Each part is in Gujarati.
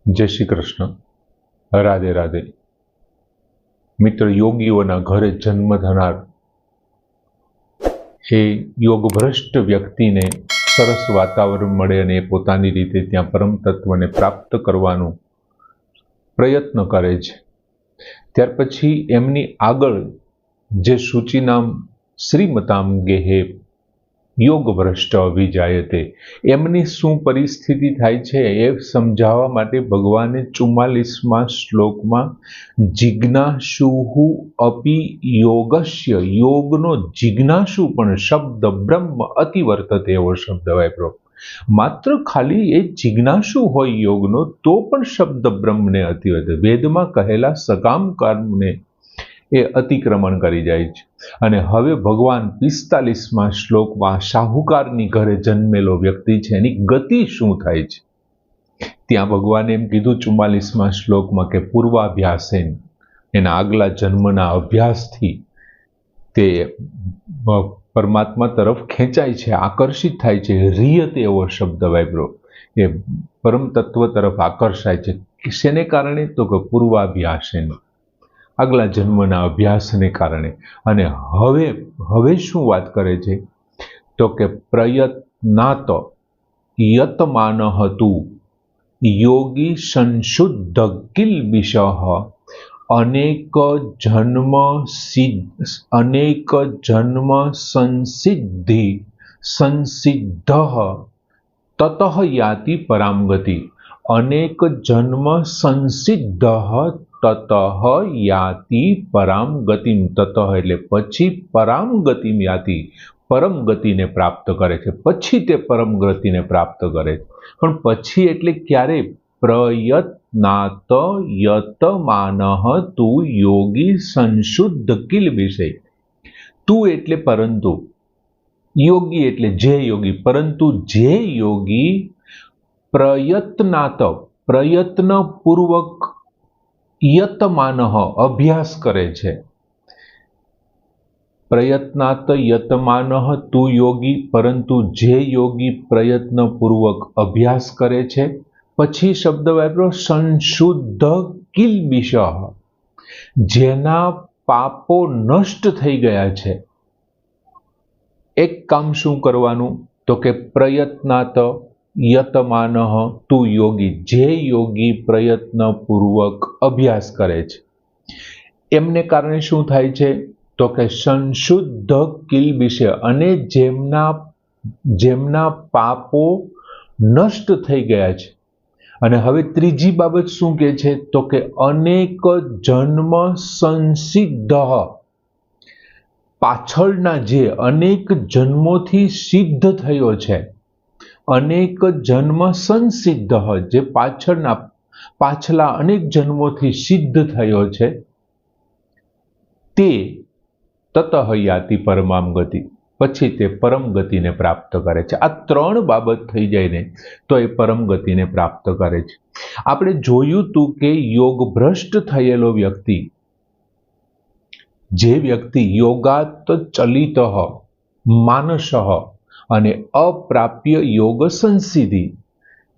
जय श्री कृष्ण। राधे राधे। मित्र, योगीओना घरे जन्म थनार ए योगभ्रष्ट व्यक्ति ने सरस वातावरण मळे अने पोतानी रीते त्यां परम तत्वने प्राप्त करवानो प्रयत्न करे छे। त्यार पछी एमनी आगळ जे सूचीनाम श्रीमताम गेहे योगभ्रष्ट अभिजायते एमनी शू परिस्थिति थाय छे ए समजाववा माटे भगवाने 44मा श्लोकमां जिज्ञासुहु अपि योगस्य योगनो जिज्ञासु पण शब्द ब्रह्म अतिवर्तते एवो शब्द वापर्यो। मात्र खाली ए जिज्ञासु होय योगनो तो पण शब्द ब्रह्मने अतिवर्ते, वेदमां कहेला सकाम कर्मने ए अतिक्रमण करी जाय छे। अने हवे भगवान 45मा श्लोकमां शाहुकारनी घरे जन्मेलो व्यक्ति छे एनी गति शुं थाय छे त्यां भगवाने एम कीधुं 44मा श्लोकमां के पूर्वाभ्यासेन एना आगला जन्मना अभ्यासथी ते परमात्मा तरफ खेंचाय छे, आकर्षित थाय छे। रियते एवो शब्द वापर्यो, ए परम तत्व तरफ आकर्षाय छे। शेने कारणे? तो के पूर्वाभ्यासेन, आगला जन्मना अभ्यासने कारणे। अने हवे हवे शुं वात करे छे तो के प्रयत्नात यतमानः तु योगी संशुद्ध किल्बिषः अनेक जन्म संसिद्धि संसिद्धः ततः याति पराम गति। अनेक जन्म संसिद्धः ततः याति पराम गतिम। ततः एटले पछी पराम गतिम याति, परम गति ने प्राप्त करे छे। पछी ते परम गति ने प्राप्त करे छे, पण पछी एटले क्यारे? प्रयत्नात यतमानः तु योगी संशुद्ध किल विषय। तू एटले परंतु, योगी एटले जे योगी, परंतु जे योगी प्रयत्नात प्रयत्न पूर्वक यतमानः अभ्यास करे छे। प्रयत्नात यतमानः तु योगी, परंतु जे योगी प्रयत्न पूर्वक अभ्यास करे छे। पछी शब्द वापरो संशुद्ध किल्बिषः, जेना पापो नष्ट थई गया छे। एक काम शुं करवानुं तो के प्रयत्नात यतमानः तु योगी, जे योगी प्रयत्न पूर्वक अभ्यास करे छे एमने कारणे शुं थाय छे तो के संशुद्ध किल्बिषे, अने जेमना पापो नष्ट थई गया छे। अने हवे त्रीजी बाबत शुं के छे तो के अनेक जन्म संसिद्धः, पाछळना जे अनेक जन्मोथी सिद्ध थयो छे। अनेक जन्म संसिद्धः, जे पाछला अनेक जन्मोथी सिद्ध थयो छे ते ततः याति परमाम गति, पछी ते परम गति ने प्राप्त करे छे। आ त्रण बाबत थई जाय ने तो ए परम गति ने प्राप्त करे छे। आपणे जोयुं तु के योग भ्रष्ट थयेलो व्यक्ति, जे व्यक्ति योगात चलितः मानसः अने अप्राप्य योग संसिद्धि,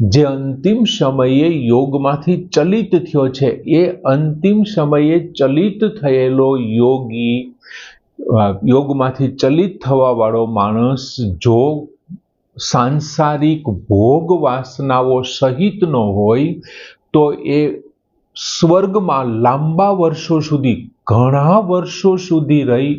जे अंतिम समये योगमांथी चलित थयो छे, ए अंतिम समये चलित थयेलो योगी, योगमांथी चलित थवा वाळो माणस जो सांसारिक भोग वासनाओ सहित न होय तो ए स्वर्गमां लांबा वर्षो सुधी, घणा वर्षो सुधी रही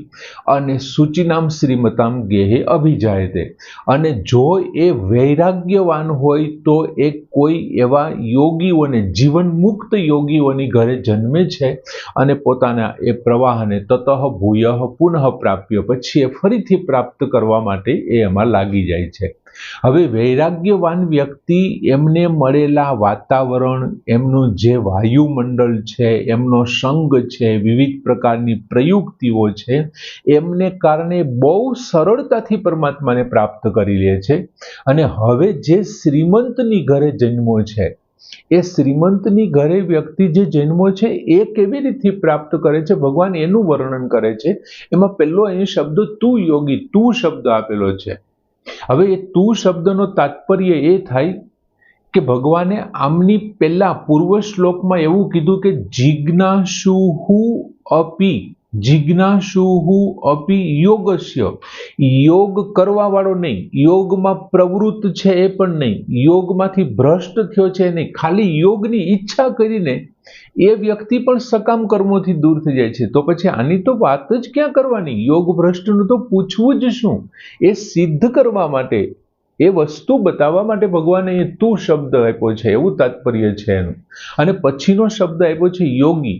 अने सूचीनाम श्रीमताम गेहे अभिजायते। अने जो ए वैराग्यवान होय तो ए कोई एवा योगीओने, जीवन मुक्त योगीओनी घरे जन्मे छे अने पोताना ए प्रवाहने ततः भूयः पुनः प्राप्य, पछी ए फरीथी प्राप्त करवा माटे ए एमां लागी जाय छे। हवे वैराग्यवान व्यक्ति एमने मळेला वातावरण, एमनुं जे वायुमंडल छे, एमनो संग छे, विविध प्रकारनी प्रयुक्तिओ छे, एमने कारणे बहु सरळताथी परमात्माने प्राप्त करी ले छे। अने हवे जे श्रीमंतनी घरे जन्मो छे, ए श्रीमंतनी घरे व्यक्ति जे जन्मो छे ए केवी रीते प्राप्त करे छे, भगवान एनुं वर्णन करे छे। एमां पहेलो અહીં शब्द तू योगी, तू शब्द आपेलो छे। हवे ए तू शब्दनो तात्पर्य ए थाय કે ભગવાને આમની પહેલા પૂર્વ શ્લોકમાં એવું કીધું કે જિજ્ઞાસુહુ અપી યોગસ્ય, યોગ કરવા વાળો નહીં, યોગમાં પ્રવૃત્ત છે એ પણ નહીં, યોગમાંથી ભ્રષ્ટ થયો છે નહીં, ખાલી યોગની ઈચ્છા કરીને એ વ્યક્તિ પણ સકામ કર્મોથી દૂર થઈ જાય છે. તો પછી આની તો વાત જ ક્યાં કરવાની? યોગ ભ્રષ્ટનું તો પૂછવું જ શું? એ સિદ્ધ કરવા માટે, એ વસ્તુ બતાવવા માટે ભગવાને એ તું શબ્દ આપ્યો છે, એવું તાત્પર્ય છે એનું. અને પછીનો શબ્દ આપ્યો છે યોગી.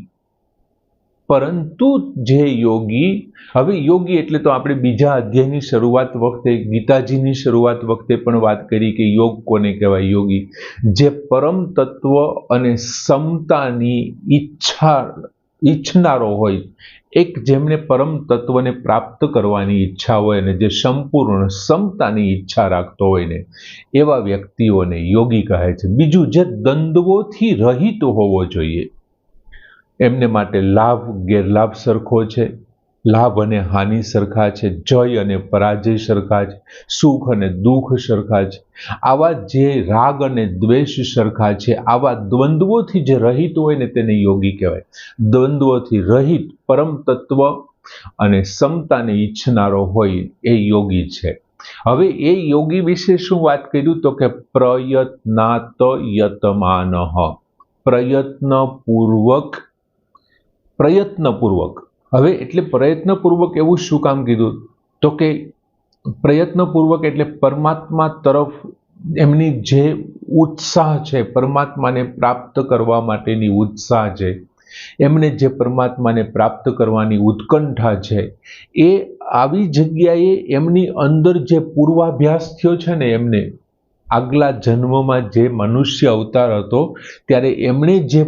પરંતુ જે યોગી, હવે યોગી એટલે તો આપણે બીજા અધ્યાયની શરૂઆત વખતે, ગીતાજીની શરૂઆત વખતે પણ વાત કરી કે યોગ કોને કહેવાય? યોગી જે પરમ તત્વ અને સમતાની ઈચ્છનારો હોય, એક જેમને પરમ તત્વને પ્રાપ્ત કરવાની ઈચ્છા હોય અને જે સંપૂર્ણ સમતાની ઈચ્છા રાખતો હોય ને, એવા વ્યક્તિઓને યોગી કહે છે. બીજું, જે દ્વંદ્વોથી રહિત હોવો જોઈએ, એમને માટે લાભ ગેરલાભ સરખો છે, લાભ અને હાનિ સરખા છે, જય અને પરાજય સરખા છે, સુખ અને દુઃખ સરખા છે, આવા જે રાગ અને દ્વેષ સરખા છે, આવા દ્વંદ્વોથી જે રહિત હોય ને તેને યોગી કહેવાય. દ્વંદ્વોથી રહિત પરમ તત્વ અને સમતાને ઈચ્છનારો હોય એ યોગી છે. હવે એ યોગી વિશે શું વાત કર્યું? તો કે પ્રયત્નાત યતમાનઃ, પ્રયત્નપૂર્વક. હવે એટલે પ્રયત્નપૂર્વક એવું શું કામ કીધું? તો કે પ્રયત્નપૂર્વક એટલે પરમાત્મા તરફ એમની જે ઉત્સાહ છે, પરમાત્માને પ્રાપ્ત કરવા માટેની ઉત્સાહ છે, એમને જે પરમાત્માને પ્રાપ્ત કરવાની ઉત્કંઠા છે, એ આવી જગ્યાએ એમની અંદર જે પૂર્વાભ્યાસ થયો છે ને, એમને આગલા જન્મમાં જે મનુષ્ય અવતાર હતો ત્યારે એમણે જે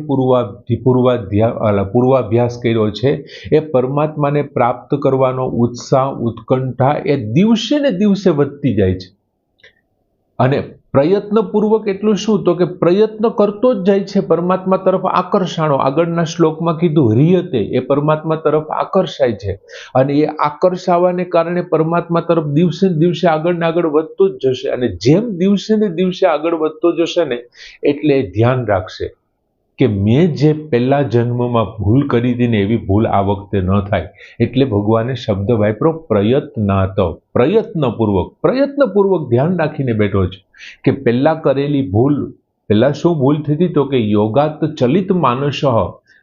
પૂર્વાભ્યાસ કર્યો છે, એ પરમાત્માને પ્રાપ્ત કરવાનો ઉત્સાહ, ઉત્કંઠા એ દિવસે ને દિવસે વધતી જાય છે. અને પ્રયત્નપૂર્વક એટલું શું? તો કે પ્રયત્ન કરતો જ જાય છે પરમાત્મા તરફ આકર્ષાણો. આગળના શ્લોકમાં કીધું રિયતે, એ પરમાત્મા તરફ આકર્ષાય છે અને એ આકર્ષાવાને કારણે પરમાત્મા તરફ દિવસે ને દિવસે આગળ ને આગળ વધતો જ જશે. અને જેમ દિવસે ને દિવસે આગળ વધતો જશે ને, એટલે ધ્યાન રાખશે કે મેં જે પહેલા જન્મમાં ભૂલ કરી હતી ને, એવી ભૂલ આ વખતે ન થાય. એટલે ભગવાને શબ્દ વાપર્યો પ્રયત્નાત, પ્રયત્નપૂર્વક ધ્યાન રાખીને બેઠો છે કે પહેલા કરેલી ભૂલ, પહેલા શું ભૂલ થતી? તો કે યોગાત ચલિત માનસઃ,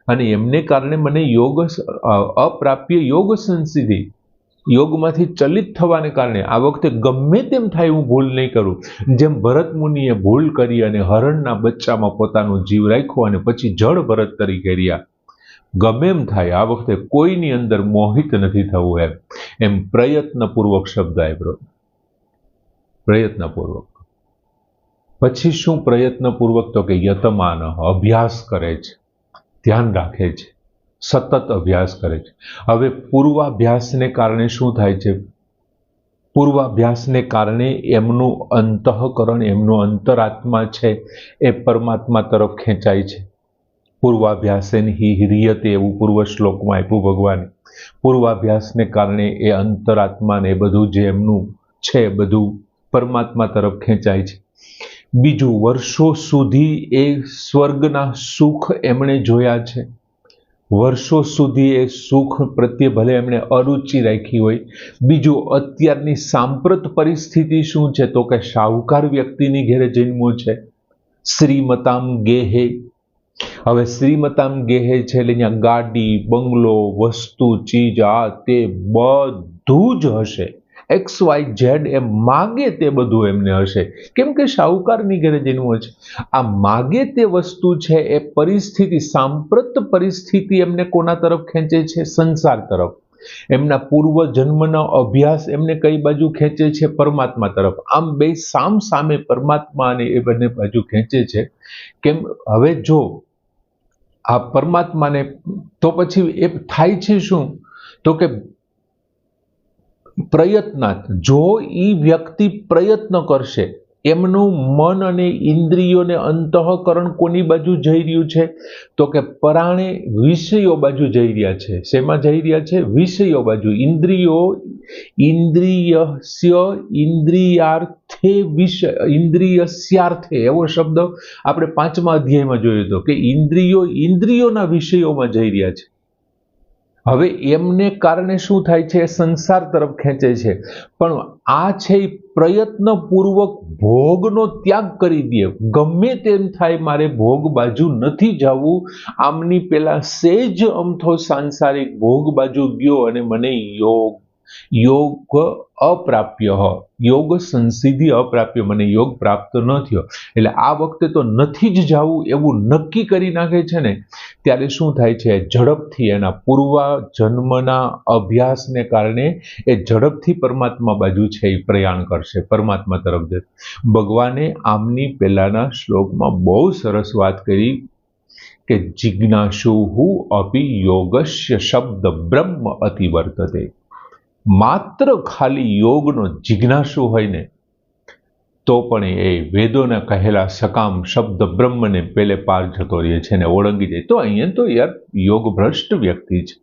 અને એમને કારણે મને અપ્રાપ્ય યોગ સંસિદ્ધિ, યોગમાંથી ચલિત થવાને કારણે આ વખતે ગમે તેમ થાય હું ભૂલ નહીં કરું. જેમ ભરત મુનિએ ભૂલ કરી અને હરણના બચ્ચામાં પોતાનો જીવ રાખ્યો અને પછી જળ ભરત તરીકે રહ્યા. ગમે એમ થાય, આ વખતે કોઈની અંદર મોહિત નથી થવું. એમ પ્રયત્નપૂર્વક શબ્દ આપ્યો, પ્રયત્નપૂર્વક. પછી શું પ્રયત્નપૂર્વક? તો કે યતમાન, અભ્યાસ કરે છે, ધ્યાન રાખે છે, સતત અભ્યાસ કરે છે. હવે પૂર્વાભ્યાસને કારણે શું થાય છે? પૂર્વાભ્યાસને કારણે એમનું અંતઃકરણ, એમનો અંતરાત્મા છે એ પરમાત્મા તરફ ખેંચાય છે. પૂર્વાભ્યાસેન હિ હિરિયતે, એવું પૂર્વ શ્લોકમાં આપ્યું ભગવાને. પૂર્વાભ્યાસને કારણે એ અંતરાત્માને એ બધું જે એમનું છે બધું પરમાત્મા તરફ ખેંચાય છે. બીજું, વર્ષો સુધી એ સ્વર્ગના સુખ એમણે જોયા છે. વર્ષો સુધી એ સુખ પ્રત્યે ભલે એમણે અરુચિ રાખી હોય. બીજું, અત્યારની સાંપ્રત પરિસ્થિતિ શું છે? તો કે શાહુકાર વ્યક્તિની ઘેરે જન્મો છે. શ્રીમતામ ગેહે. હવે શ્રીમતામ ગેહે છે એટલે અહીંયા ગાડી, બંગલો, વસ્તુ, ચીજ, આ તે બધું જ હશે. XYZ એ માગે તે બધું એમને હશે. કેમ કે શાહુકારની ઘરે જન્મો છે. આ માગે તે વસ્તુ છે એ પરિસ્થિતિ, સાંપ્રત પરિસ્થિતિ એમને કોના તરફ ખેંચે છે? સંસાર તરફ. એમના પૂર્વ જન્મનો અભ્યાસ એમને કઈ બાજુ ખેંચે છે? પરમાત્મા તરફ. આમ બે સામ સામે પરમાત્મા અને એ બંને બાજુ ખેંચે છે. કેમ? હવે જો આ પરમાત્માને, તો પછી એ થાય છે શું? તો કે પ્રયત્નાર્થ, જો ઈ વ્યક્તિ પ્રયત્ન કરશે એમનું મન અને ઇન્દ્રિયોને અંતઃકરણ કોની બાજુ જઈ રહ્યું છે? તો કે પરાણે વિષયો બાજુ જઈ રહ્યા છે. શેમાં જઈ રહ્યા છે? વિષયો બાજુ. ઇન્દ્રિયો, ઇન્દ્રિયસ્ય, ઇન્દ્રિયાર્થે, વિષય, ઇન્દ્રિયસ્યાર્થે, એવો શબ્દ આપણે 5મા અધ્યાયમાં જોયો હતો કે ઇન્દ્રિયો ઇન્દ્રિયોના વિષયોમાં જઈ રહ્યા છે. હવે એમને કારણે શું થાય છે? સંસાર તરફ ખેંચે છે. પણ આ છે પ્રયત્નપૂર્વક ભોગનો ત્યાગ કરી દે. ગમે તેમ થાય, મારે ભોગ બાજુ નથી જવું. આમની પેલા સેજ અમથો સાંસારિક ભોગ બાજુ ગયો અને મને યોગ અપ્રાપ્ય, યોગ સંસિદ્ધિ અપ્રાપ્ય, મને યોગ પ્રાપ્ત ન થયો. એટલે આ વખતે તો નથી જ જવું એવું નક્કી કરી નાખે છે ને, ત્યારે શું થાય છે? ઝડપથી એના પૂર્વ જન્મના અભ્યાસને કારણે એ ઝડપથી પરમાત્મા બાજુ છે એ પ્રયાણ કરશે, પરમાત્મા તરફ જશે. ભગવાને આમની પહેલાના શ્લોકમાં બહુ સરસ વાત કરી કે જિજ્ઞાસુહુ અપી યોગસ્ય શબ્દ બ્રહ્મ અતિવર્તતે. માત્ર ખાલી યોગનો જિજ્ઞાસુ હોય ને તો પણ એ વેદોના કહેલા સકામ શબ્દ બ્રહ્મને પેલે પાર જતો રહે છે ને ઓળંગી જાય. તો અહીંયા તો યાર યોગ ભ્રષ્ટ વ્યક્તિ છે.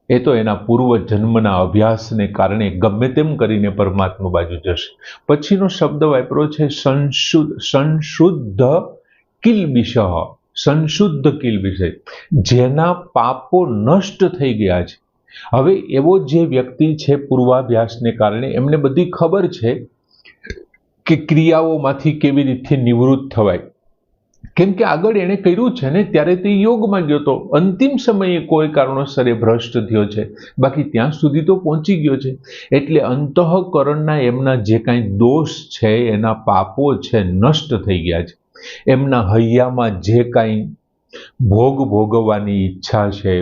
એ તો એના પૂર્વ જન્મના અભ્યાસને કારણે ગમે તેમ કરીને પરમાત્મા બાજુ જશે. પછીનો શબ્દ વાપરો છે સંશુદ્ધ કિલ્બિષ. સંશુદ્ધ કિલ્બિષ, જેના પાપો નષ્ટ થઈ ગયા છે. હવે એવો જે વ્યક્તિ છે પૂર્વાભ્યાસને કારણે એમને બધી ખબર છે કે ક્રિયાઓમાંથી કેવી રીતે નિવૃત્ત થવાય. કેમ કે આગળ એને કર્યું છે ને, ત્યારે તે યોગમાં ગયો તો અંતિમ સમયે કોઈ કારણોસર એ ભ્રષ્ટ થયો છે, બાકી ત્યાં સુધી તો પહોંચી ગયો છે. એટલે અંતઃકરણના એમના જે કાંઈ દોષ છે, એના પાપો છે, નષ્ટ થઈ ગયા છે. એમના હૈયામાં જે કાંઈ ભોગ ભોગવવાની ઈચ્છા છે,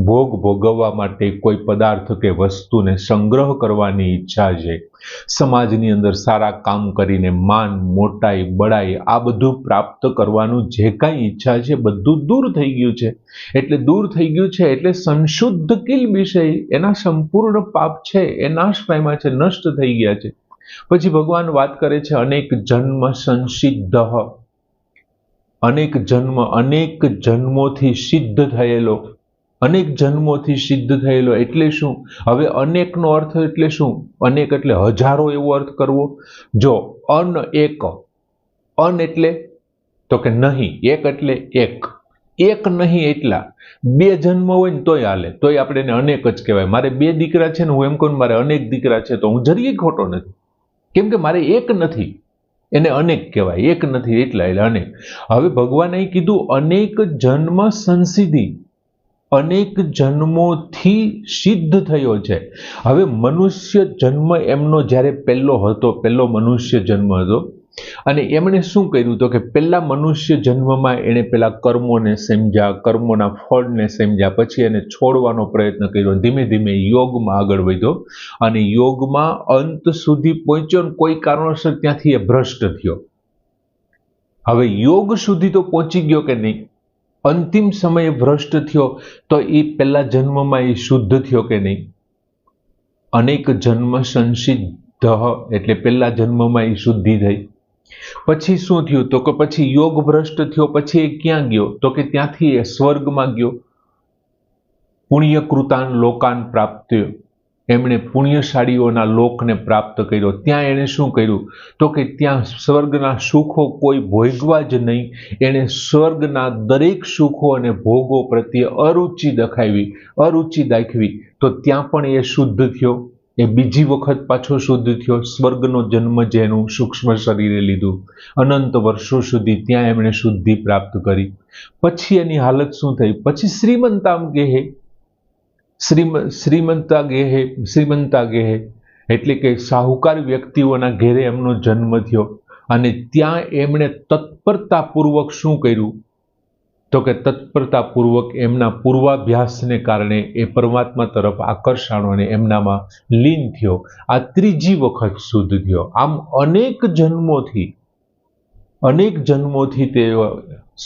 ભોગ ભોગવવા માટે કોઈ પદાર્થ કે વસ્તુને સંગ્રહ કરવાની ઈચ્છા છે, સમાજની અંદર સારા કામ કરીને માન, મોટાઈ, બડાઈ આ બધું પ્રાપ્ત કરવાનું જે કાંઈ ઈચ્છા છે બધું દૂર થઈ ગયું છે. એટલે દૂર થઈ ગયું છે એટલે સંશુદ્ધ કિલ્બિષ, એના સંપૂર્ણ પાપ છે એ નાશ પામ્યા છે, નષ્ટ થઈ ગયા છે. પછી ભગવાન વાત કરે છે અનેક જન્મ સંસિદ્ધ, અનેક જન્મ, અનેક જન્મોથી સિદ્ધ થયેલો. અનેક જન્મોથી સિદ્ધ થયેલો એટલે શું? હવે અનેકનો અર્થ એટલે શું? અનેક એટલે હજારો એવો અર્થ કરવો. જો અન એક, અન એટલે તો કે નહીં, એક એટલે એક, એક નહીં એટલા. 2 જન્મ હોય ને તોય હાલે, તોય આપણે એને અનેક જ કહેવાય. મારે 2 દીકરા છે ને હું એમ કહું મારે અનેક દીકરા છે તો હું જરીય ખોટો નથી, કેમ કે મારે એક નથી, એને અનેક કહેવાય. એક નથી એટલા, એટલે અનેક. હવે ભગવાને કીધું અનેક જન્મ સંસિદ્ધિ, અનેક જન્મોથી સિદ્ધ થયો છે. હવે મનુષ્ય જન્મ એમનો જ્યારે પહેલો હતો, પહેલો મનુષ્ય જન્મ હતો, અને એમણે શું કર્યું તો કે પહેલા મનુષ્ય જન્મમાં એણે પેલા કર્મોને સમજ્યા, કર્મોના ફળને સમજ્યા, પછી એને છોડવાનો પ્રયત્ન કર્યો. ધીમે ધીમે યોગમાં આગળ વધ્યો અને યોગમાં અંત સુધી પહોંચ્યો ને કોઈ કારણોસર ત્યાંથી એ ભ્રષ્ટ થયો. હવે યોગ સુધી તો પહોંચી ગયો કે નહીં? અંતિમ સમયે ભ્રષ્ટ થયો તો એ પહેલા જન્મમાં એ શુદ્ધ થયો કે નહીં? અનેક જન્મ સંસિદ્ધ એટલે પહેલા જન્મમાં એ શુદ્ધિ થઈ. પછી શું થયું તો કે પછી યોગ ભ્રષ્ટ થયો. પછી એ ક્યાં ગયો તો કે ત્યાંથી એ સ્વર્ગમાં ગયો. પુણ્યકૃતાન લોકાન પ્રાપ્ત, એમણે પુણ્યશાળીઓના લોકને પ્રાપ્ત કર્યો. ત્યાં એણે શું કર્યું તો કે ત્યાં સ્વર્ગના સુખો કોઈ ભોગવા જ નહીં. એણે સ્વર્ગના દરેક સુખો અને ભોગો પ્રત્યે અરુચિ દાખવી. તો ત્યાં પણ એ શુદ્ધ થયો. એ બીજી વખત પાછો શુદ્ધ થયો. સ્વર્ગનો જન્મ જેનું સૂક્ષ્મ શરીરે લીધું, અનંત વર્ષો સુધી ત્યાં એમણે શુદ્ધિ પ્રાપ્ત કરી. પછી એની હાલત શું થઈ? પછી શ્રીમંતામ ગેહે, શ્રીમંતા ગેહે એટલે કે સાહુકાર વ્યક્તિઓના ઘેરે એમનો જન્મ થયો. અને ત્યાં એમણે તત્પરતાપૂર્વક શું કર્યું તો કે તત્પરતાપૂર્વક એમના પૂર્વાભ્યાસને કારણે એ પરમાત્મા તરફ આકર્ષાણો અને એમનામાં લીન થયો. આ ત્રીજી વખત શુદ્ધ થયો. આમ અનેક જન્મોથી તે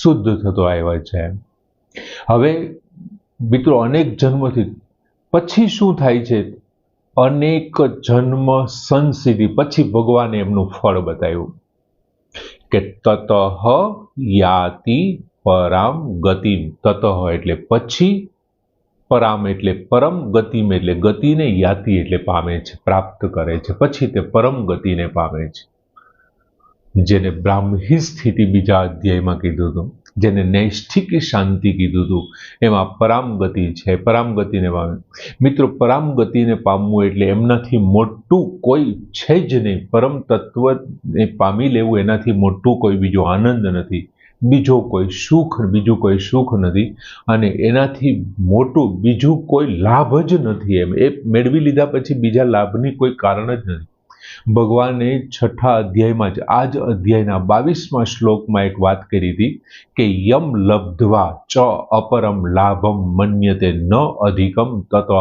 શુદ્ધ થતો આવ્યો છે. હવે મિત્રો અનેક જન્મથી પછી શું થાય છે? અનેક જન્મ સંસિદ્ધિ. પછી ભગવાને એમનું ફળ બતાવ્યું. કે તતઃ યાતિ પરામ ગતિમ. તતઃ એટલે પછી, પરામ એટલે પરમ, ગતિમ એટલે ગતિને, યાતિ એટલે પામે છે, પ્રાપ્ત કરે છે, પછી તે પરમ ગતિને પામે છે. જેને બ્રાહ્મી સ્થિતિ બીજા અધ્યાયમાં કીધું હતું, જેને નૈષ્ઠિક શાંતિ કીધું હતું, એમાં પરામ ગતિ છે, પરામ ગતિને પામે. મિત્રો, પરામ ગતિને પામવું એટલે એમનાથી મોટું કોઈ છે જ નહીં. પરમ તત્વને પામી લેવું એનાથી મોટું કોઈ બીજો આનંદ નથી, બીજું કોઈ સુખ નથી, અને એનાથી મોટું બીજું કોઈ લાભ જ નથી. એમ એ મેળવી લીધા પછી બીજા લાભની કોઈ કારણ જ નથી. ભગવાને 6થા અધ્યાયમાં જ, આ જ અધ્યાયના 22મા શ્લોકમાં એક વાત કરી હતી કે યમ લબ્ધવા ચ અપરમ લાભમ મન્યતે ન અધિકમ તતઃ.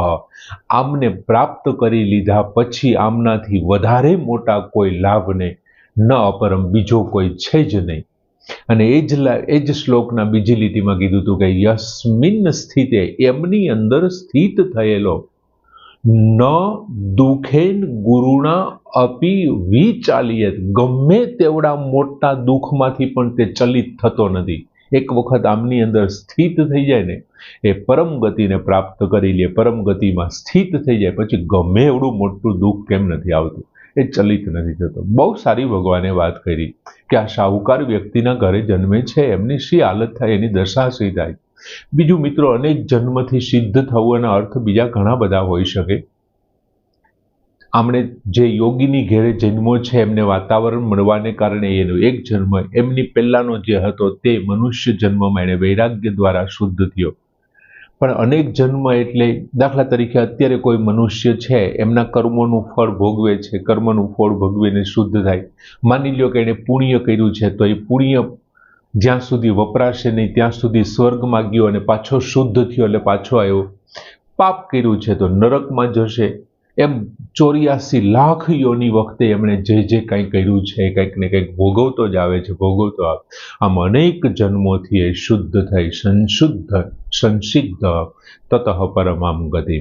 આમને પ્રાપ્ત કરી લીધા પછી આમનાથી વધારે મોટા કોઈ લાભને ન અપરમ, બીજો કોઈ છે જ નહીં. અને એ જ શ્લોકના બીજી લીટીમાં કીધું હતું કે યસ્મિન સ્થિતે, એમની અંદર સ્થિત થયેલો, ન દુઃખેન ગુરુણા અપી વિચાલિયત, ગમે તેવડા મોટા દુઃખમાંથી પણ તે ચલિત થતો નથી. એક વખત આમની અંદર સ્થિત થઈ જાય ને, એ પરમ ગતિને પ્રાપ્ત કરી લે, પરમ ગતિમાં સ્થિત થઈ જાય પછી ગમે એવડું મોટું દુઃખ કેમ નથી આવતું, એ ચલિત નથી થતો. બહુ સારી ભગવાને વાત કરી કે આ શાહુકાર વ્યક્તિના ઘરે જન્મે છે, એમની શી હાલત થાય, એની દશા શી થાય. બીજું મિત્રો, અનેક જન્મથી સિદ્ધ થવાના અર્થ બીજા ઘણા બધા હોઈ શકે. આમણે જે યોગીની ઘેરે જન્મો છે, એમને વાતાવરણ મળવાને કારણે એનો એક જન્મ, એમની પહેલાનો જે હતો તે મનુષ્ય જન્મમાં એને વૈરાગ્ય દ્વારા શુદ્ધ થયો. પણ અનેક જન્મ એટલે દાખલા તરીકે અત્યારે કોઈ મનુષ્ય છે, એમના કર્મોનું ફળ ભોગવે છે, કર્મનું ફળ ભોગવીને શુદ્ધ થાય. માની લ્યો કે એણે પુણ્ય કર્યું છે, તો એ પુણ્ય જ્યાં સુધી વપરાશે નહીં ત્યાં સુધી સ્વર્ગમાં ગયો અને પાછો શુદ્ધ થયો એટલે પાછો આવ્યો. પાપ કર્યું છે તો નરકમાં જશે. એમ 84 લાખ યોની વખતે એમણે જે કંઈ કર્યું છે એ કંઈક ને કંઈક ભોગવતો જ આવે છે, ભોગવતો આવે. આમ અનેક જન્મોથી એ શુદ્ધ થઈ સંસિદ્ધ તતઃ પરમામ ગતિ,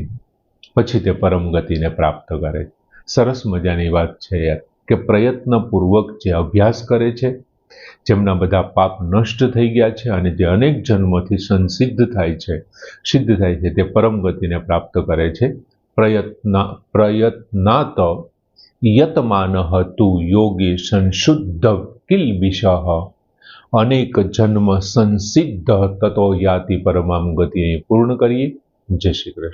પછી તે પરમ ગતિને પ્રાપ્ત કરે. સરસ મજાની વાત છે યાર, કે પ્રયત્નપૂર્વક જે અભ્યાસ કરે છે, જેમના બધા પાપ નષ્ટ થઈ ગયા છે અને જે અનેક જન્મોથી સંસિદ્ધ થાય છે, સિદ્ધ થાય છે, તે પરમ ગતિને પ્રાપ્ત કરે છે. પ્રયત્નાત યતમાનઃ તુ યોગી સંશુદ્ધ કિલ્બિષઃ, અનેક જન્મ સંસિદ્ધ તતો યાતિ પરમામ ગતિ. પૂર્ણ કરીએ. જય શ્રી કૃષ્ણ.